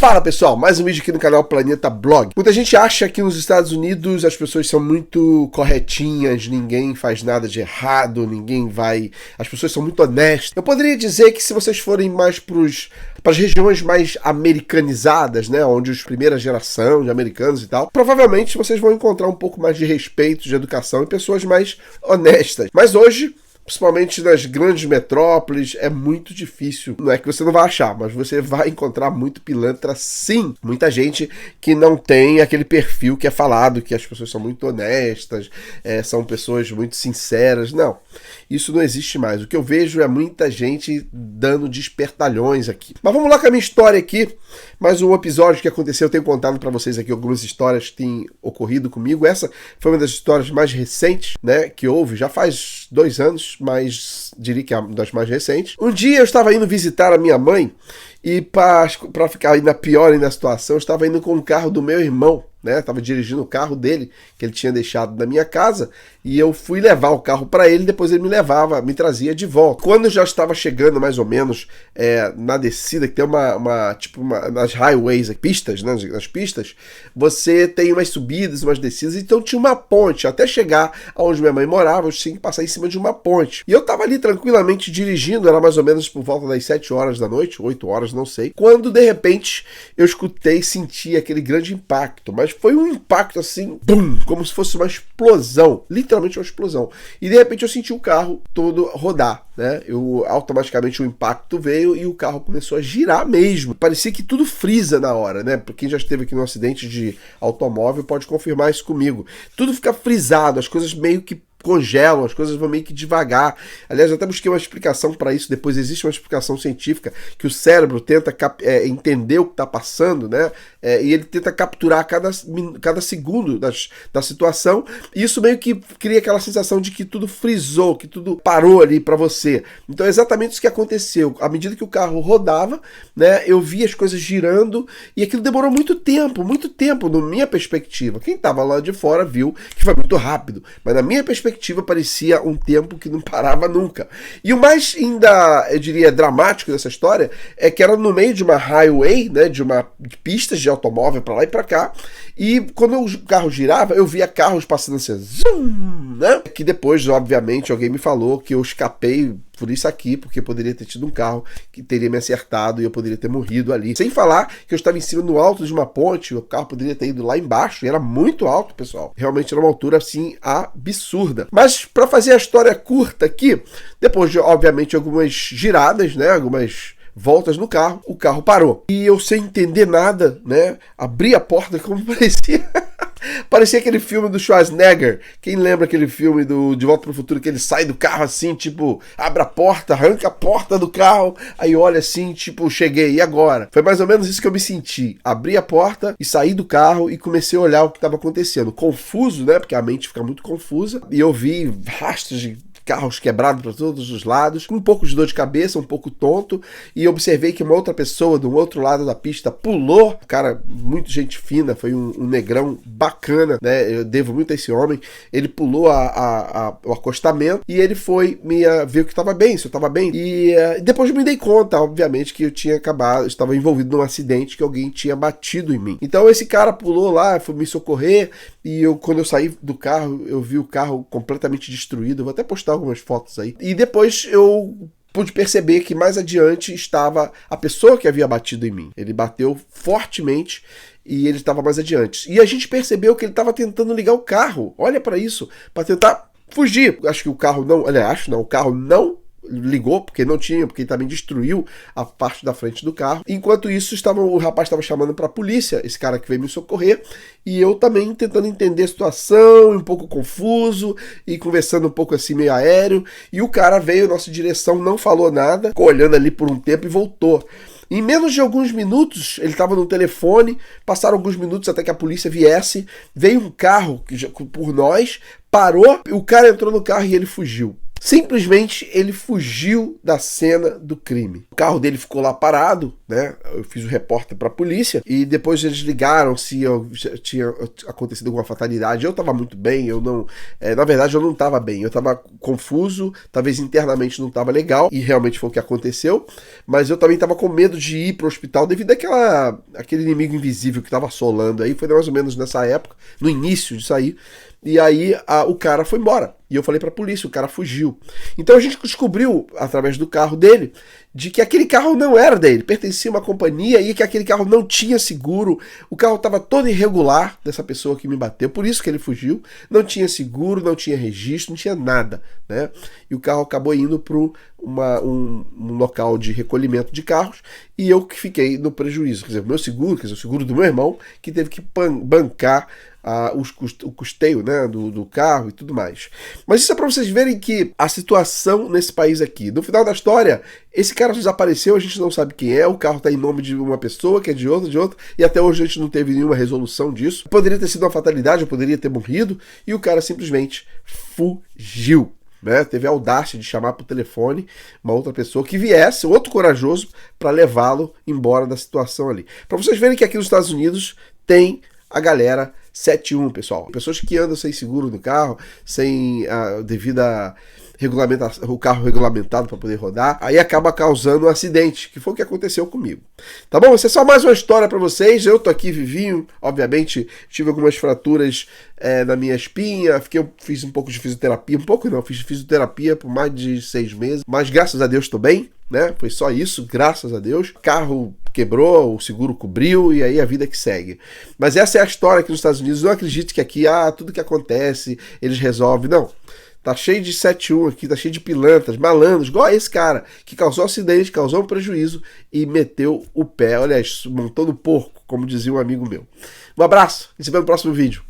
Fala pessoal, mais um vídeo aqui no canal Planeta Blog. Muita gente acha que nos Estados Unidos as pessoas são muito corretinhas, ninguém faz nada de errado, as pessoas são muito honestas. Eu poderia dizer que se vocês forem mais para as regiões mais americanizadas, né, onde os primeira geração de americanos e tal, provavelmente vocês vão encontrar um pouco mais de respeito, de educação e pessoas mais honestas. Mas hoje, principalmente nas grandes metrópoles, é muito difícil. Não é que você não vai achar, mas você vai encontrar muito pilantra sim. Muita gente que não tem aquele perfil que é falado, que as pessoas são muito honestas, são pessoas muito sinceras. Não, isso não existe mais. O que eu vejo é muita gente dando de espertalhões aqui. Mas vamos lá com a minha história aqui. Mais um episódio que aconteceu, eu tenho contado para vocês aqui algumas histórias que têm ocorrido comigo. Essa foi uma das histórias mais recentes, né, que houve, já faz 2 anos, mas diria que é uma das mais recentes. Um dia eu estava indo visitar a minha mãe e para ficar ainda pior ainda a situação, eu estava indo com o carro do meu irmão, né? Estava dirigindo o carro dele, que ele tinha deixado na minha casa, e eu fui levar o carro para ele, depois ele me trazia de volta. Quando eu já estava chegando mais ou menos na descida, que tem nas highways, pistas, né? Nas pistas, você tem umas subidas, umas descidas, então tinha uma ponte. Até chegar aonde minha mãe morava, eu tinha que passar em cima de uma ponte. E eu estava ali tranquilamente dirigindo, era mais ou menos por volta das 7 horas da noite, 8 horas, não sei, quando de repente eu escutei, senti aquele grande impacto, mas foi um impacto assim, bum, como se fosse uma explosão, literalmente uma explosão. E de repente eu senti o carro todo rodar, né? Automaticamente o impacto veio e o carro começou a girar mesmo. Parecia que tudo frisa na hora, né? Quem já esteve aqui no acidente de automóvel pode confirmar isso comigo. Tudo fica frisado, as coisas meio que congelam, as coisas vão meio que devagar. Aliás, eu até busquei uma explicação para isso, depois existe uma explicação científica que o cérebro tenta entender o que está passando, né? E ele tenta capturar cada segundo da situação, e isso meio que cria aquela sensação de que tudo frisou, que tudo parou ali para você. Então é exatamente isso que aconteceu. À medida que o carro rodava, né, eu vi as coisas girando, e aquilo demorou muito tempo, na minha perspectiva. Quem estava lá de fora viu que foi muito rápido, mas na minha perspectiva parecia um tempo que não parava nunca. E o mais ainda, eu diria, dramático dessa história é que era no meio de uma highway, né, de pistas de automóvel para lá e para cá, e quando o carro girava, eu via carros passando assim, zoom, né? Que depois, obviamente, alguém me falou que eu escapei por isso aqui, porque poderia ter tido um carro que teria me acertado e eu poderia ter morrido ali. Sem falar que eu estava em cima no alto de uma ponte, o carro poderia ter ido lá embaixo, e era muito alto, pessoal. Realmente era uma altura, assim, absurda. Mas, para fazer a história curta aqui, depois de, obviamente, algumas giradas, né, algumas voltas no carro, o carro parou. E eu, sem entender nada, né, abri a porta como parecia... Parecia aquele filme do Schwarzenegger. Quem lembra aquele filme do De Volta para o Futuro, que ele sai do carro assim, tipo, abre a porta, arranca a porta do carro, aí olha assim, tipo, cheguei, e agora? Foi mais ou menos isso que eu me senti. Abri a porta e saí do carro e comecei a olhar o que estava acontecendo. Confuso, né? Porque a mente fica muito confusa. E eu vi rastros de carros quebrados para todos os lados, com um pouco de dor de cabeça, um pouco tonto, e observei que uma outra pessoa do outro lado da pista pulou, cara, muito gente fina, foi um negrão bacana, né, eu devo muito a esse homem, ele pulou o acostamento e ele foi ver o que estava bem, se eu estava bem, e depois me dei conta, obviamente, que eu estava envolvido num acidente, que alguém tinha batido em mim. Então esse cara pulou lá, foi me socorrer, e quando eu saí do carro, eu vi o carro completamente destruído, eu vou até postar algumas fotos aí. E depois eu pude perceber que mais adiante estava a pessoa que havia batido em mim. Ele bateu fortemente e ele estava mais adiante. E a gente percebeu que ele estava tentando ligar o carro. Olha para isso, para tentar fugir. Acho que o carro não... o carro não ligou, porque ele também destruiu a parte da frente do carro. Enquanto isso, o rapaz estava chamando para a polícia, esse cara que veio me socorrer, e eu também tentando entender a situação, um pouco confuso, e conversando um pouco assim meio aéreo, e o cara veio na nossa direção, não falou nada, ficou olhando ali por um tempo e voltou. Em menos de alguns minutos, ele estava no telefone, passaram alguns minutos até que a polícia viesse, veio um carro por nós, parou, o cara entrou no carro e ele fugiu. Simplesmente ele fugiu da cena do crime. O carro dele ficou lá parado, né? Eu fiz o repórter para a polícia e depois eles ligaram se tinha acontecido alguma fatalidade. Eu estava muito bem, na verdade eu não estava bem, eu estava confuso, talvez internamente não estava legal e realmente foi o que aconteceu, mas eu também estava com medo de ir para o hospital devido àquele inimigo invisível que estava assolando aí. Foi mais ou menos nessa época, no início disso aí. E aí o cara foi embora. E eu falei pra polícia, o cara fugiu. Então a gente descobriu, através do carro dele, de que aquele carro não era dele, pertencia a uma companhia e que aquele carro não tinha seguro. O carro estava todo irregular dessa pessoa que me bateu, por isso que ele fugiu. Não tinha seguro, não tinha registro, não tinha nada, né? E o carro acabou indo para um local de recolhimento de carros e eu que fiquei no prejuízo. Quer dizer, o meu seguro, quer dizer, o seguro do meu irmão, que teve que bancar o custeio, né, do carro e tudo mais. Mas isso é para vocês verem que a situação nesse país aqui, no final da história, esse cara desapareceu, a gente não sabe quem é, o carro está em nome de uma pessoa, que é de outra, e até hoje a gente não teve nenhuma resolução disso. Poderia ter sido uma fatalidade, eu poderia ter morrido, e o cara simplesmente fugiu. Né? Teve a audácia de chamar por telefone uma outra pessoa que viesse, outro corajoso, para levá-lo embora da situação ali. Para vocês verem que aqui nos Estados Unidos tem a galera 71, pessoal. Pessoas que andam sem seguro no carro, sem devida regulamentação, o carro regulamentado para poder rodar, aí acaba causando um acidente, que foi o que aconteceu comigo. Tá bom? Essa é só mais uma história para vocês. Eu tô aqui vivinho, obviamente tive algumas fraturas na minha espinha, fiz um pouco de fisioterapia, fiz fisioterapia por mais de 6 meses, mas graças a Deus tô bem, né? Foi só isso, graças a Deus. O carro quebrou, o seguro cobriu e aí a vida que segue. Mas essa é a história aqui nos Estados Unidos. Não acredite que aqui, tudo que acontece, eles resolvem. Não. Tá cheio de 71 aqui, tá cheio de pilantras, malandros, igual esse cara, que causou acidente, causou um prejuízo e meteu o pé, olha, montou no porco, como dizia um amigo meu. Um abraço e se vê no próximo vídeo.